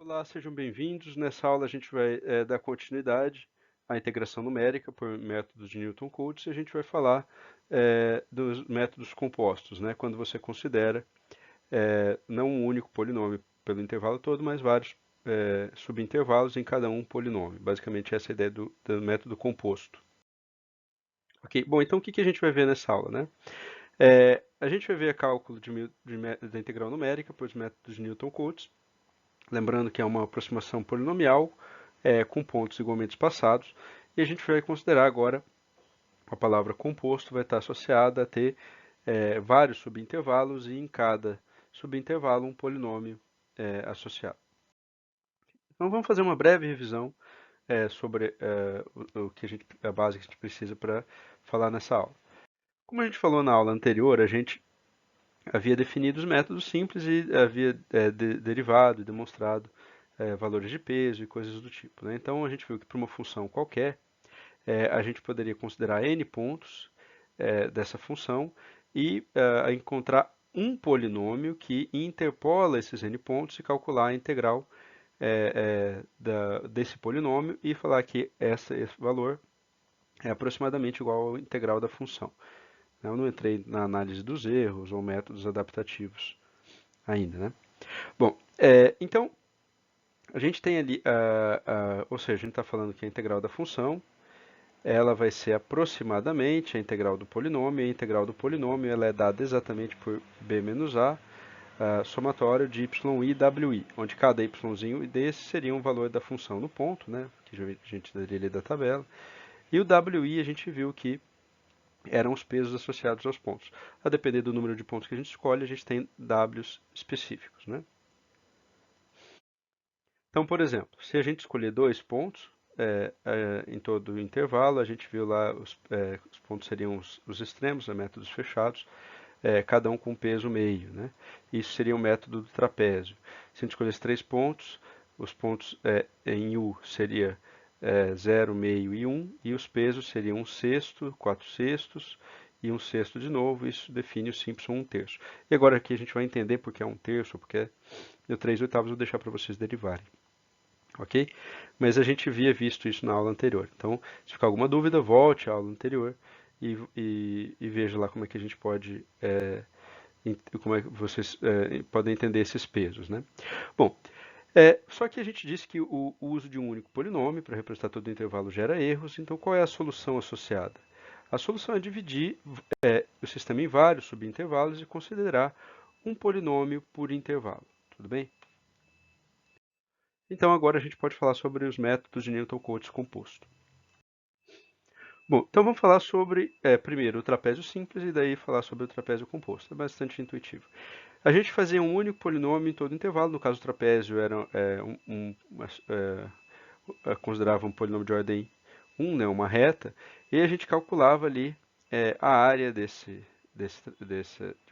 Olá, sejam bem-vindos. Nessa aula a gente vai dar continuidade à integração numérica por métodos de Newton-Cotes e a gente vai falar dos métodos compostos, né? Quando você considera não um único polinômio pelo intervalo todo, mas vários subintervalos em cada um polinômio. Basicamente essa é a ideia do método composto. Ok, bom, então o que que a gente vai ver nessa aula, né? A gente vai ver cálculo da integral numérica por métodos de Newton-Cotes. Lembrando que é uma aproximação polinomial com pontos igualmente espaçados. E a gente vai considerar agora a palavra composto vai estar associada a ter vários subintervalos e em cada subintervalo um polinômio associado. Então vamos fazer uma breve revisão sobre o que a base que a gente precisa para falar nessa aula. Como a gente falou na aula anterior, a gente havia definido os métodos simples e havia derivado e demonstrado valores de peso e coisas do tipo, né? Então a gente viu que para uma função qualquer, a gente poderia considerar n pontos dessa função e encontrar um polinômio que interpola esses n pontos e calcular a integral desse polinômio e falar que esse valor é aproximadamente igual à integral da função. Eu não entrei na análise dos erros ou métodos adaptativos ainda, né? Bom, então a gente tem ali, ou seja, a gente está falando que a integral da função, ela vai ser aproximadamente a integral do polinômio, e a integral do polinômio ela é dada exatamente por b menos a, somatório de y e wi, onde cada yzinho desse seria um valor da função no ponto, né, que a gente daria ali da tabela, e o wi a gente viu que eram os pesos associados aos pontos. A depender do número de pontos que a gente escolhe, a gente tem w's específicos, né? Então, por exemplo, se a gente escolher 2 pontos em todo o intervalo, a gente viu lá os pontos seriam os extremos, métodos fechados, cada um com peso meio, né? Isso seria o método do trapézio. Se a gente escolhesse 3 pontos, os pontos em U seria 0, meio e 1, e os pesos seriam 1/6, 4/6 e 1/6 de novo, isso define o simples 1/3. E agora aqui a gente vai entender porque é 1/3, porque o 3/8 eu vou deixar para vocês derivarem. Ok? Mas a gente havia visto isso na aula anterior. Então, se ficar alguma dúvida, volte à aula anterior e veja lá como é que a gente pode, como é que vocês podem entender esses pesos, né? Bom, só que a gente disse que o uso de um único polinômio para representar todo o intervalo gera erros, então qual é a solução associada? A solução é dividir o sistema em vários subintervalos e considerar um polinômio por intervalo. Tudo bem? Então agora a gente pode falar sobre os métodos de Newton-Cotes composto. Bom, então vamos falar sobre, primeiro, o trapézio simples e daí falar sobre o trapézio composto. É bastante intuitivo. A gente fazia um único polinômio em todo intervalo, no caso o trapézio era considerava um polinômio de ordem 1, né, uma reta, e a gente calculava ali a área debaixo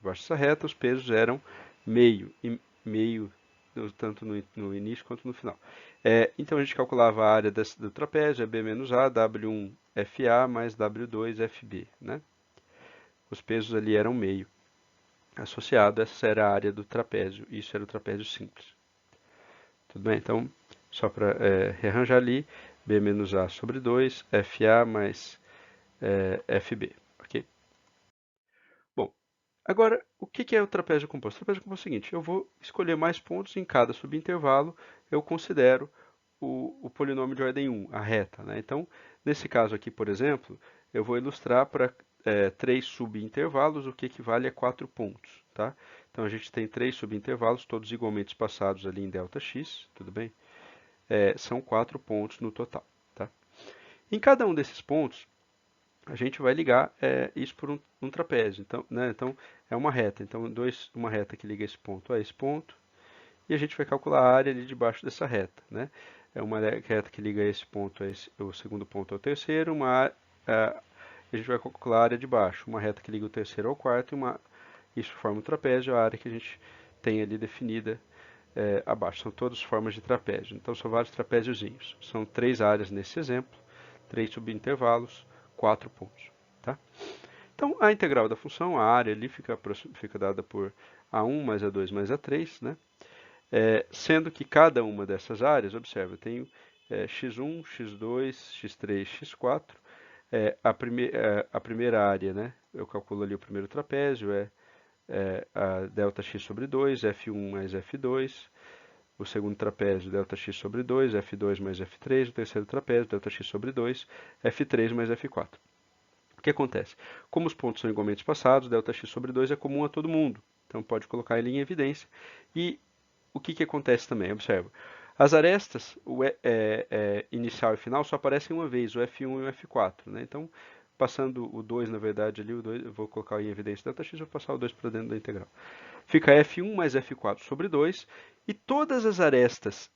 dessa reta, os pesos eram meio, e meio tanto no início quanto no final. Então a gente calculava a área do trapézio, é B menos A, W1 FA mais W2 FB, né? Os pesos ali eram meio associado, essa era a área do trapézio, isso era o trapézio simples. Tudo bem? Então, só para rearranjar ali, B menos A sobre 2, FA mais FB, ok? Bom, agora, o que é o trapézio composto? O trapézio composto é o seguinte, eu vou escolher mais pontos em cada subintervalo, eu considero o polinômio de ordem 1, a reta, né? Então, nesse caso aqui, por exemplo, eu vou ilustrar para 3 subintervalos, o que equivale a 4 pontos, tá? Então, a gente tem 3 subintervalos, todos igualmente espaçados ali em ΔX, tudo bem? São 4 pontos no total, tá? Em cada um desses pontos, a gente vai ligar isso por um trapézio, então, né? Então, é uma reta, então, uma reta que liga esse ponto a esse ponto, e a gente vai calcular a área ali debaixo dessa reta, né? É uma reta que liga esse ponto, o segundo ponto ao terceiro, a gente vai calcular a área de baixo, uma reta que liga o terceiro ao quarto, isso forma um trapézio, a área que a gente tem ali definida abaixo. São todas formas de trapézio, então são vários trapéziozinhos. São 3 áreas nesse exemplo, 3 subintervalos, 4 pontos. Tá? Então, a integral da função, a área ali fica dada por A1 mais A2 mais A3, né? sendo que cada uma dessas áreas, observa, eu tenho x1, x2, x3, x4. A primeira área, né, eu calculo ali o primeiro trapézio, a ΔX sobre 2, F1 mais F2. O segundo trapézio, ΔX sobre 2, F2 mais F3. O terceiro trapézio, ΔX sobre 2, F3 mais F4. O que acontece? Como os pontos são igualmente espaçados, ΔX sobre 2 é comum a todo mundo. Então pode colocar ele em evidência. E o que acontece também? Observa. As arestas, inicial e final, só aparecem uma vez, o F1 e o F4. Né? Então, passando o 2, na verdade, ali, o 2, eu vou colocar em evidência ΔX, vou passar o 2 para dentro da integral. Fica F1 mais F4 sobre 2, e todas as arestas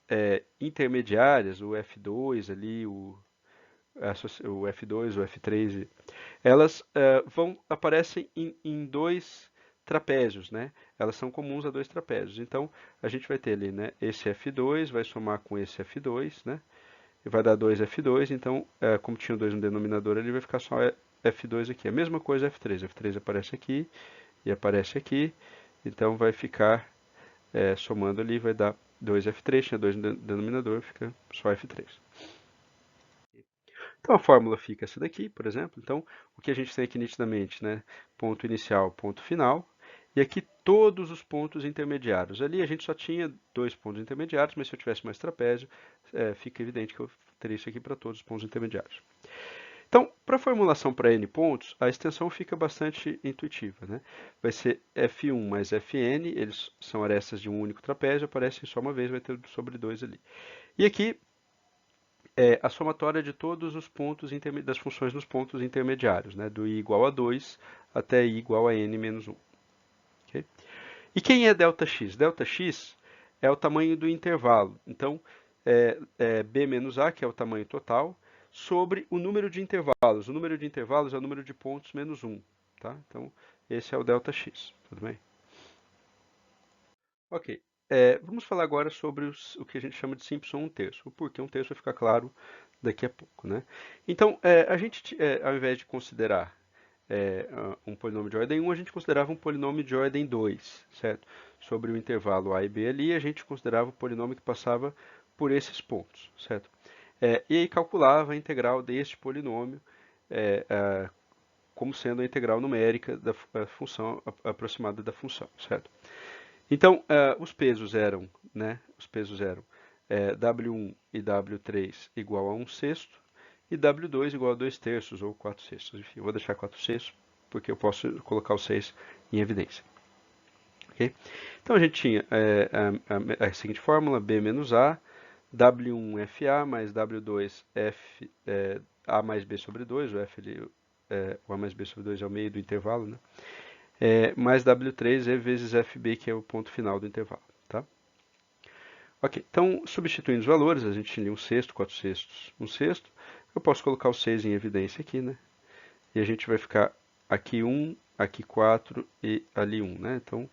intermediárias, o F2 ali, o F2, o F3, elas aparecem em dois trapézios, né? Elas são comuns a dois trapézios. Então, a gente vai ter ali, né? Esse F2 vai somar com esse F2, né? E vai dar 2F2. Então, como tinha 2 no denominador ali, vai ficar só F2 aqui. A mesma coisa F3. F3 aparece aqui e aparece aqui. Então, vai ficar somando ali, vai dar 2F3. Tinha 2 no denominador, fica só F3. Então a fórmula fica essa daqui, por exemplo. Então o que a gente tem aqui nitidamente, né? Ponto inicial, ponto final. E aqui todos os pontos intermediários. Ali a gente só tinha 2 pontos intermediários, mas se eu tivesse mais trapézio, fica evidente que eu teria isso aqui para todos os pontos intermediários. Então, para a formulação para n pontos, a extensão fica bastante intuitiva. Né? Vai ser F1 mais Fn, eles são arestas de um único trapézio, aparecem só uma vez, vai ter sobre 2 ali. E aqui a somatória de todos os pontos das funções nos pontos intermediários, né, do i igual a 2 até i igual a n menos 1. Okay? E quem é ΔX? ΔX é o tamanho do intervalo. Então, B menos A, que é o tamanho total, sobre o número de intervalos. O número de intervalos é o número de pontos menos 1. Tá? Então, esse é o ΔX. Tudo bem? Ok. Vamos falar agora sobre o que a gente chama de Simpson 1/3. O porquê 1/3 vai ficar claro daqui a pouco, né? Então, a gente, ao invés de considerar um polinômio de ordem 1, a gente considerava um polinômio de ordem 2, certo? Sobre o intervalo a e b ali, a gente considerava o polinômio que passava por esses pontos, certo? E aí calculava a integral deste polinômio como sendo a integral numérica da função aproximada da função, certo? Então, os pesos eram, né? Os pesos eram W1 e W3 igual a 1/6 e W2 igual a 2/3 ou 4/6. Enfim, eu vou deixar 4/6 porque eu posso colocar o 6 em evidência. Okay? Então a gente tinha a seguinte fórmula: B menos A, W1FA mais W2F, A mais B sobre 2, o F ali, o A mais B sobre 2 é o meio do intervalo, né? Mais W3E vezes FB, que é o ponto final do intervalo. Tá? Ok, então substituindo os valores, a gente tinha 1/6, 4/6, 1/6. Eu posso colocar o 6 em evidência aqui, né? E a gente vai ficar aqui 1, aqui 4 e ali 1, né? Então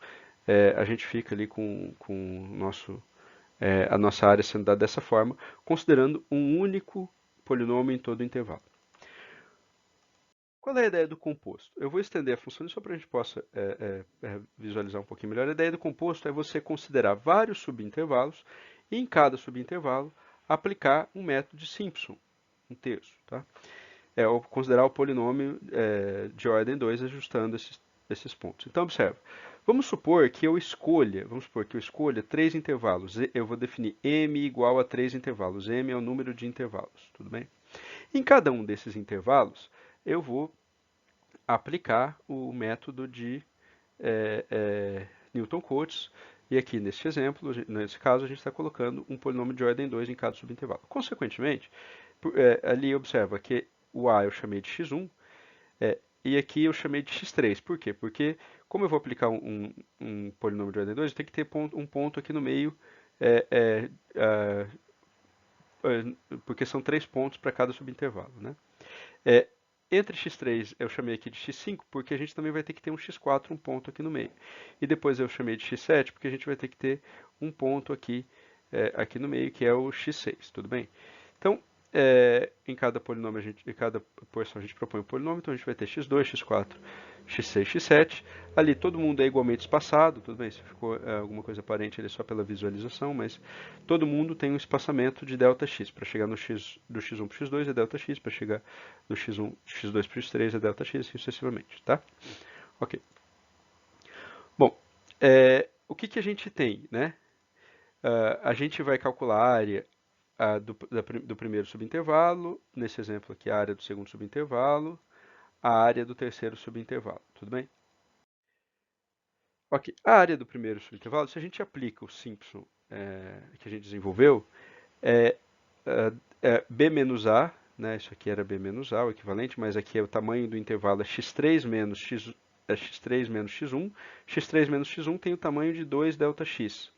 a gente fica ali com a nossa área sendo dada dessa forma, considerando um único polinômio em todo o intervalo. Qual é a ideia do composto? Eu vou estender a função só para a gente possa visualizar um pouquinho melhor. A ideia do composto é você considerar vários subintervalos e em cada subintervalo aplicar um método de Simpson, 1/3. Tá? Ou considerar o polinômio de ordem 2 ajustando esses pontos. Então, observa. Vamos supor que eu escolha 3 intervalos. Eu vou definir m igual a 3 intervalos. M é o número de intervalos, tudo bem? Em cada um desses intervalos, eu vou aplicar o método de Newton-Cotes. E aqui neste exemplo, nesse caso, a gente está colocando um polinômio de ordem 2 em cada subintervalo. Consequentemente, ali observa que o A eu chamei de x1 e aqui eu chamei de x3. Por quê? Porque como eu vou aplicar um polinômio de ordem 2, eu tenho que ter um ponto aqui no meio, porque são 3 pontos para cada subintervalo. Né? Entre x3 eu chamei aqui de x5, porque a gente também vai ter que ter um x4, um ponto aqui no meio. E depois eu chamei de x7, porque a gente vai ter que ter um ponto aqui no meio, que é o x6, tudo bem? Então, em cada polinômio, em cada porção a gente propõe um polinômio, então a gente vai ter x2, x4, x6, x7. Ali todo mundo é igualmente espaçado, tudo bem, se ficou alguma coisa aparente ali só pela visualização, mas todo mundo tem um espaçamento de ΔX. Para chegar no x, do x1 para o x2 é ΔX, para chegar do x1, x2 para o x3 é ΔX, e sucessivamente, tá? Ok. Bom, o que a gente tem, né? A gente vai calcular a área do primeiro subintervalo, nesse exemplo aqui a área do segundo subintervalo, a área do terceiro subintervalo, tudo bem? Ok, a área do primeiro subintervalo, se a gente aplica o Simpson que a gente desenvolveu, é, B menos A, né, isso aqui era B menos A, o equivalente, mas aqui é o tamanho do intervalo é x3 menos x3 menos x1, x3 menos x1 tem o tamanho de 2 ΔX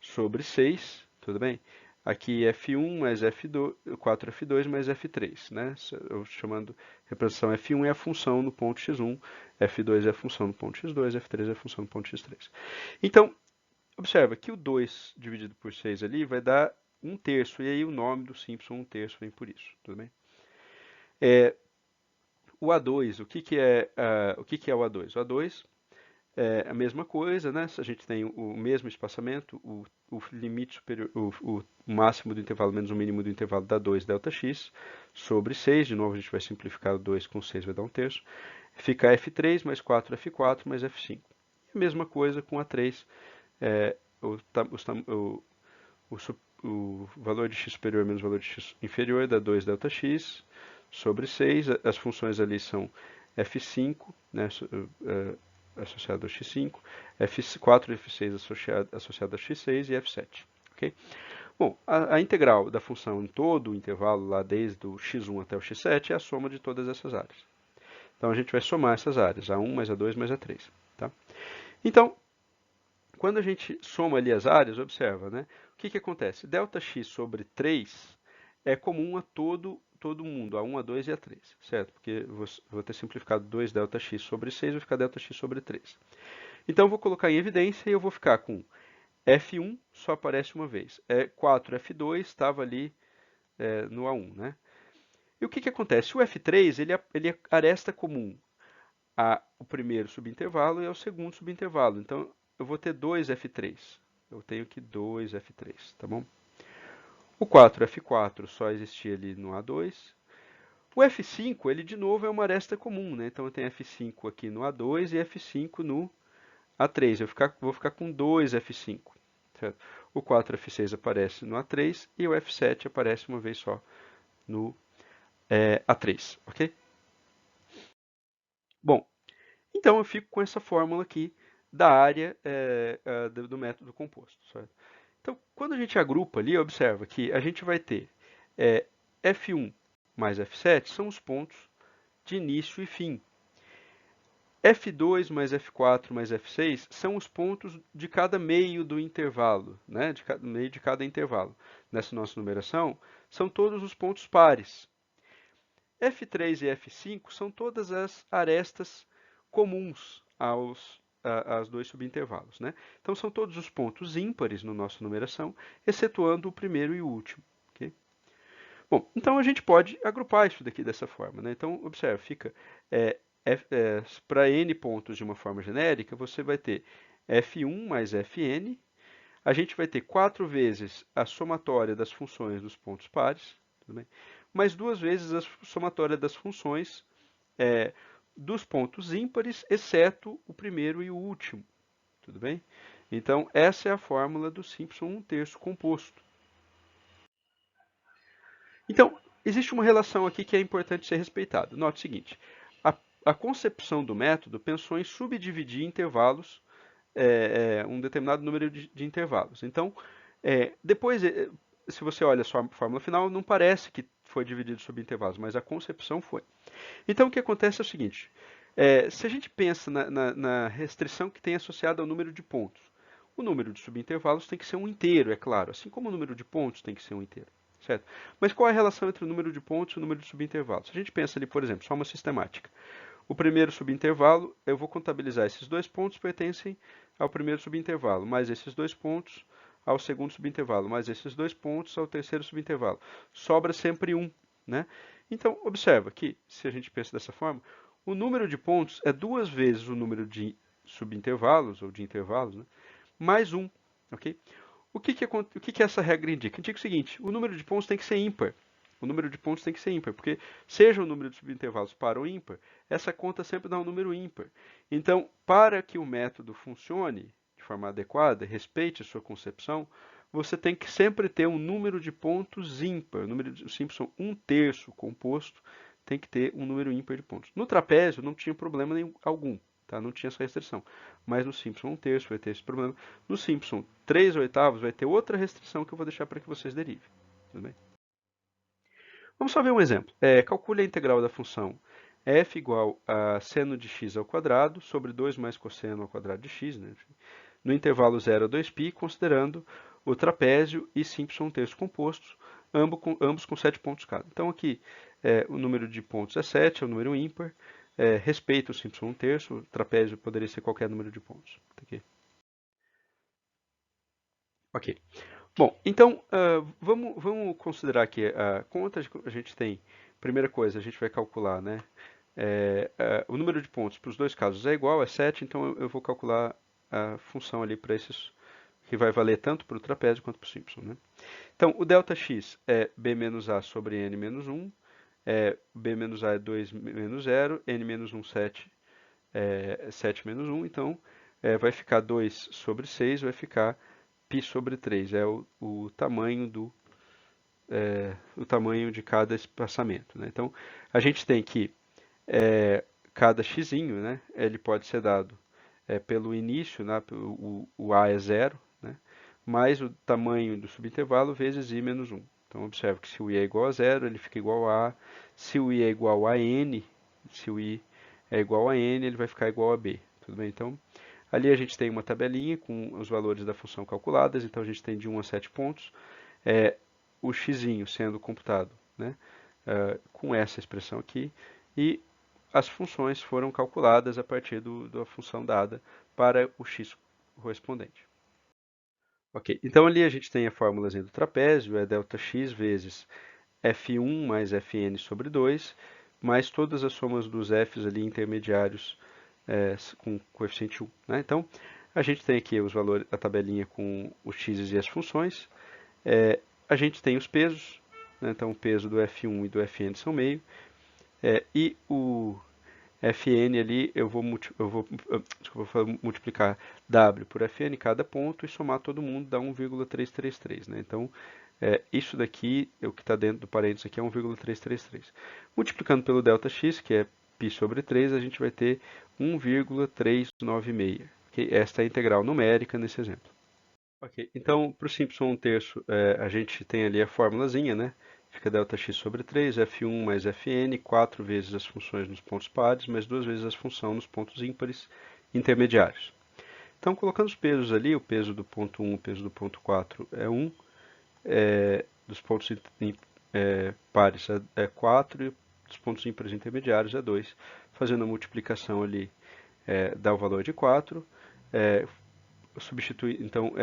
sobre 6, tudo bem? Aqui F1 mais F2, 4F2 mais F3, né? Eu chamando representação F1 é a função no ponto x1, F2 é a função no ponto x2, F3 é a função no ponto x3. Então, observa que o 2 dividido por 6 ali vai dar 1/3, e aí o nome do Simpson 1/3 vem por isso, tudo bem? O A2, o que é o A2? O A2 é a mesma coisa, né? Se a gente tem o mesmo espaçamento, o limite superior, o máximo do intervalo menos o mínimo do intervalo dá 2 ΔX sobre 6. De novo, a gente vai simplificar o 2 com 6, vai dar 1/3. Fica F3 mais 4F4 mais F5. E a mesma coisa com A3. O valor de x superior menos o valor de x inferior dá 2 ΔX sobre 6. As funções ali são F5, né, associado a x5, F4 e F6 associado a x6 e F7. Okay? Bom, a integral da função em todo o intervalo, lá desde o x1 até o x7, é a soma de todas essas áreas. Então a gente vai somar essas áreas, A1 mais A2 mais A3. Tá? Então, quando a gente soma ali as áreas, observa, né? O que acontece? Δx sobre 3 é comum a todo mundo, A1, A2 e A3, certo? Porque vou ter simplificado 2 ΔX sobre 6, vai ficar ΔX sobre 3. Então, eu vou colocar em evidência e eu vou ficar com F1, só aparece uma vez. 4F2 estava ali no A1, né? E o que acontece? O F3, ele aresta comum ao primeiro subintervalo e ao segundo subintervalo. Então, eu vou ter 2 F3. Eu tenho aqui 2 F3, tá bom? O 4F4 só existia ali no A2. O F5, ele de novo é uma aresta comum, né? Então eu tenho F5 aqui no A2 e F5 no A3. Vou ficar com 2 F5, certo? O 4F6 aparece no A3 e o F7 aparece uma vez só no A3, ok? Bom, então eu fico com essa fórmula aqui da área do método composto, certo? Então, quando a gente agrupa ali, observa que a gente vai ter F1 mais F7 são os pontos de início e fim. F2 mais F4 mais F6 são os pontos de cada meio do intervalo, né? Meio de cada intervalo. Nessa nossa numeração, são todos os pontos pares. F3 e F5 são todas as arestas comuns aos dois subintervalos, né? Então, são todos os pontos ímpares na nossa numeração, excetuando o primeiro e o último. Okay? Bom, então a gente pode agrupar isso daqui dessa forma, né? Então, observe, fica para n pontos de uma forma genérica, você vai ter f1 mais fn, a gente vai ter 4 vezes a somatória das funções dos pontos pares, tudo bem? Mais 2 vezes a somatória das funções dos pontos ímpares, exceto o primeiro e o último, tudo bem? Então, essa é a fórmula do Simpson 1/3 composto. Então, existe uma relação aqui que é importante ser respeitada. Note o seguinte, a concepção do método pensou em subdividir intervalos, um determinado número de intervalos. Então, depois, se você olha a sua fórmula final, não parece que foi dividido sobre intervalos, mas a concepção foi. Então, o que acontece é o seguinte, se a gente pensa na restrição que tem associada ao número de pontos, o número de subintervalos tem que ser um inteiro, é claro, assim como o número de pontos tem que ser um inteiro. Certo? Mas qual é a relação entre o número de pontos e o número de subintervalos? Se a gente pensa ali, por exemplo, só uma sistemática. O primeiro subintervalo, eu vou contabilizar esses 2 pontos pertencem ao primeiro subintervalo, mais esses 2 pontos ao segundo subintervalo, mais esses 2 pontos ao terceiro subintervalo. Sobra sempre 1, né? Então, observa que, se a gente pensa dessa forma, o número de pontos é 2 vezes o número de subintervalos, ou de intervalos, né? Mais 1, ok? O que essa regra indica? Indica o seguinte, o número de pontos tem que ser ímpar. O número de pontos tem que ser ímpar, porque seja o número de subintervalos par ou ímpar, essa conta sempre dá um número ímpar. Então, para que o método funcione de forma adequada, respeite a sua concepção, você tem que sempre ter um número de pontos ímpar. O número de Simpson 1/3 composto tem que ter um número ímpar de pontos. No trapézio não tinha problema algum, tá? Não tinha essa restrição. Mas no Simpson 1/3 vai ter esse problema. No Simpson 3/8 vai ter outra restrição que eu vou deixar para que vocês derivem. Tudo bem? Vamos só ver um exemplo. Calcule a integral da função f igual a seno de x ao quadrado sobre 2 mais cosseno ao quadrado de x, né? No intervalo 0 a 2π, considerando o trapézio e Simpson 1/3 compostos, ambos com 7 pontos cada. Então aqui o número de pontos é 7, é um número ímpar, respeita o Simpson 1/3, o trapézio poderia ser qualquer número de pontos. Tá aqui. Ok. Bom, então vamos considerar que a conta que a gente tem, primeira coisa, a gente vai calcular, né? O número de pontos para os dois casos é igual, é 7, então eu vou calcular a função ali para esses, que vai valer tanto para o trapézio quanto para o Simpson, né? Então, o ΔX é b menos a sobre n menos 1, b menos a é 2 menos 0, n menos 1, 7, 7 menos 1, então vai ficar 2 sobre 6, vai ficar π sobre 3, é o tamanho o tamanho de cada espaçamento, né? Então, a gente tem que cada xzinho, né, ele pode ser dado pelo início, né, o a é 0, né, mais o tamanho do subintervalo vezes i menos 1. Então, observe que se o i é igual a 0, ele fica igual a A. Se o i é igual a n, se o i é igual a n, ele vai ficar igual a b. Tudo bem? Então, ali a gente tem uma tabelinha com os valores da função calculadas. Então, a gente tem de 1 a 7 pontos. O xzinho sendo computado, né, com essa expressão aqui. E as funções foram calculadas a partir da função dada para o x correspondente. Ok, então ali a gente tem a fórmula do trapézio, é ΔX vezes F1 mais Fn sobre 2, mais todas as somas dos f's ali intermediários com coeficiente 1. Né? Então, a gente tem aqui os valores, a tabelinha com os x's e as funções. A gente tem os pesos, né? Então o peso do F1 e do Fn são meio, e o Fn ali eu vou multiplicar W por Fn cada ponto e somar todo mundo dá 1,333, né? Então isso daqui, o que está dentro do parênteses aqui é 1,333. Multiplicando pelo ΔX, que é π sobre 3, a gente vai ter 1,396. Okay? Esta é a integral numérica nesse exemplo. Ok, então para o Simpson 1/3 a gente tem ali a formulazinha, né? Fica ΔX sobre 3, F1 mais Fn, 4 vezes as funções nos pontos pares, mais 2 vezes as funções nos pontos ímpares intermediários. Então, colocando os pesos ali, o peso do ponto 1, o peso do ponto 4 é 1, dos pontos pares é 4 e dos pontos ímpares intermediários é 2. Fazendo a multiplicação ali, dá o valor de 4. Substitui, então,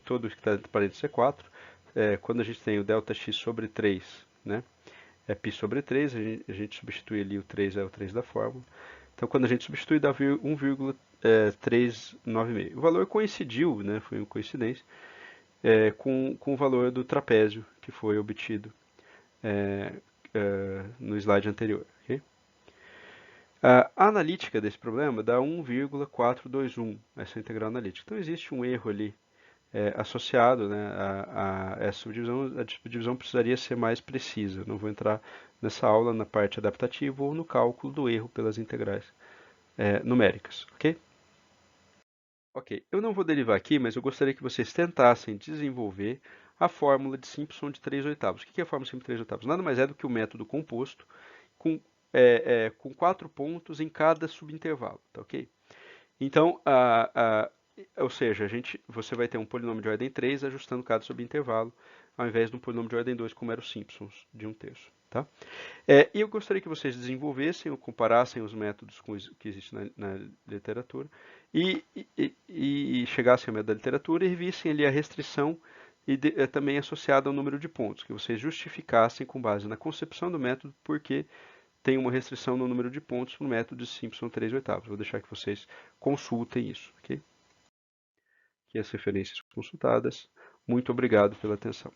todo que está entre parênteses é 4. Quando a gente tem o ΔX sobre 3, né, é π sobre 3, a gente substitui ali o 3, é o 3 da fórmula. Então, quando a gente substitui, dá 1,396. O valor coincidiu, né, foi uma coincidência, com o valor do trapézio que foi obtido no slide anterior. Okay? A analítica desse problema dá 1,421, essa integral analítica. Então, existe um erro ali associado, né, a essa subdivisão. A subdivisão precisaria ser mais precisa. Não vou entrar nessa aula na parte adaptativa ou no cálculo do erro pelas integrais numéricas. Ok? Ok, eu não vou derivar aqui, mas eu gostaria que vocês tentassem desenvolver a fórmula de Simpson de 3/8. O que é a fórmula de Simpson de 3/8? Nada mais é do que o método composto com 4 pontos em cada subintervalo, tá ok? Então, ou seja, você vai ter um polinômio de ordem 3 ajustando cada subintervalo, ao invés de um polinômio de ordem 2, como era o Simpsons, de 1/3. Tá? E eu gostaria que vocês desenvolvessem ou comparassem os métodos que existem na literatura e chegassem ao método da literatura e revissem ali a restrição e também associada ao número de pontos, que vocês justificassem com base na concepção do método porque tem uma restrição no número de pontos no método de Simpson 3/8. Vou deixar que vocês consultem isso, ok? Aqui as referências consultadas. Muito obrigado pela atenção.